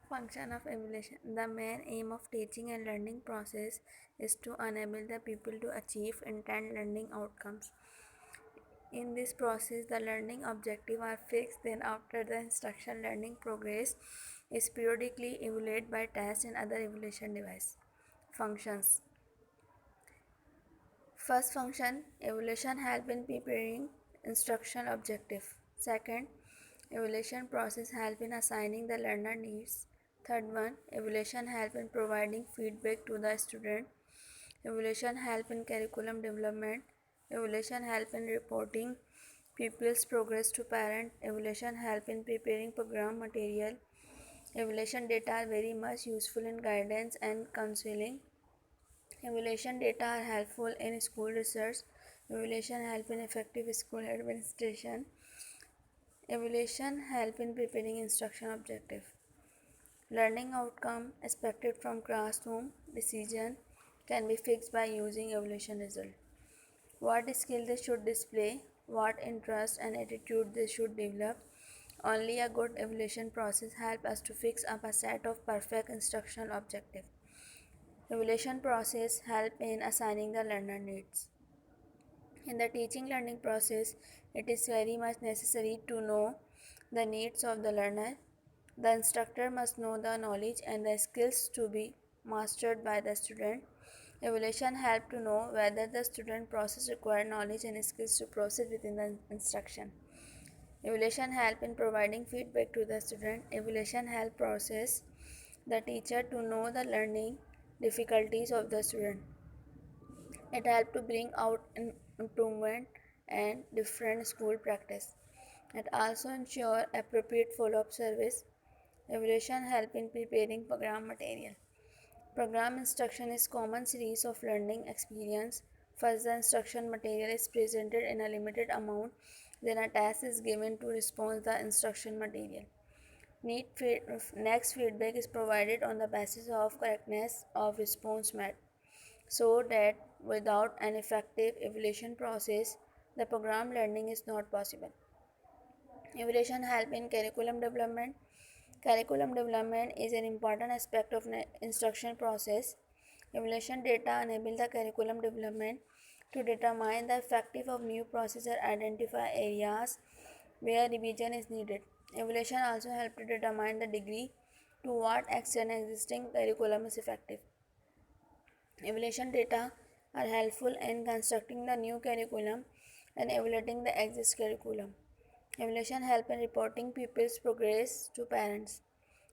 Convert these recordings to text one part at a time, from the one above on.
Function of evaluation. The main aim of teaching and learning process is to enable the people to achieve intended learning outcomes. In this process, the learning objective are fixed. Then after the instruction, learning progress is periodically evaluated by tests and other evaluation device. Functions. First function, evaluation help in preparing instructional objective. Second, evaluation process help in assigning the learner needs. Third one, evaluation help in providing feedback to the student. Evaluation help in curriculum development. Evaluation help in reporting pupils' progress to parent. Evaluation help in preparing program material. Evaluation data are very much useful in guidance and counseling. Evaluation data are helpful in school research. Evaluation help in effective school administration. Evaluation help in preparing instruction objective. Learning outcome expected from classroom decision can be fixed by using evaluation result. What skill they should display, what interest and attitude they should develop. Only a good evaluation process helps us to fix up a set of perfect instructional objectives. Evaluation process help in assigning the learner needs. In the teaching learning process, it is very much necessary to know the needs of the learner. The instructor must know the knowledge and the skills to be mastered by the student. Evaluation help to know whether the student process required knowledge and skills to proceed within the instruction. Evaluation help in providing feedback to the student. Evaluation help process the teacher to know the learning difficulties of the student. It helps to bring out improvement and different school practice. It also ensure appropriate follow-up service. Evaluation help in preparing program material. Program instruction is common series of learning experience. First, the instruction material is presented in a limited amount. Then a task is given to respond the instruction material. Next feedback is provided on the basis of correctness of response met, so that without an effective evaluation process, the program learning is not possible. Evaluation help in curriculum development. Curriculum development is an important aspect of instruction process. Evaluation data enable the curriculum development to determine the effective of new process or identify areas where revision is needed. Evaluation also help to determine the degree to what extent existing curriculum is effective. Evaluation data are helpful in constructing the new curriculum and evaluating the existing curriculum. Evaluation help in reporting pupils' progress to parents.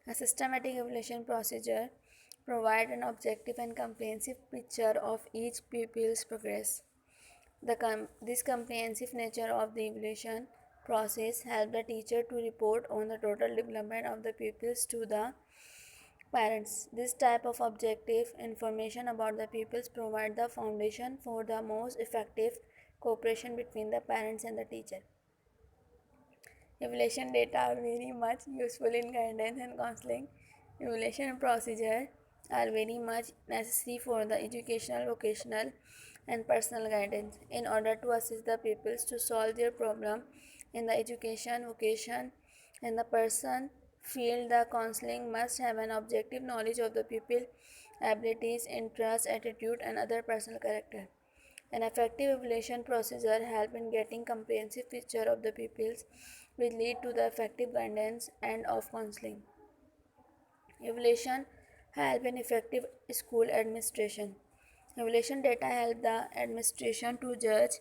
A systematic evaluation procedure provides an objective and comprehensive picture of each pupil's progress. This comprehensive nature of the evaluation process helps the teacher to report on the total development of the pupils to the parents. This type of objective information about the pupils provide the foundation for the most effective cooperation between the parents and the teacher. Evaluation data are very much useful in guidance and counseling. Evaluation procedure are very much necessary for the educational, vocational, and personal guidance in order to assist the pupils to solve their problem in the education, vocation, and the person field. The counseling must have an objective knowledge of the pupil abilities, interests, attitude, and other personal character. An effective evaluation procedure helps in getting comprehensive picture of the pupils, which lead to the effective guidance and of counseling. Evaluation help in effective school administration. Evaluation data help the administration to judge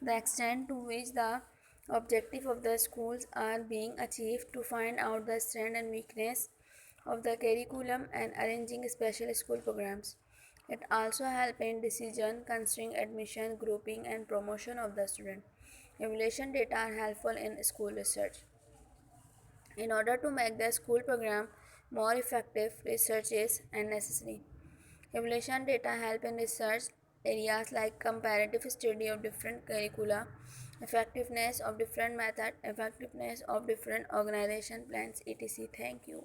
the extent to which the objective of the schools are being achieved, to find out the strength and weakness of the curriculum and arranging special school programs. It also helps in decision concerning admission, grouping, and promotion of the student. Evaluation data are helpful in school research. In order to make the school program more effective, research is necessary. Evaluation data help in research areas like comparative study of different curricula, effectiveness of different methods, effectiveness of different organization plans, etc. Thank you.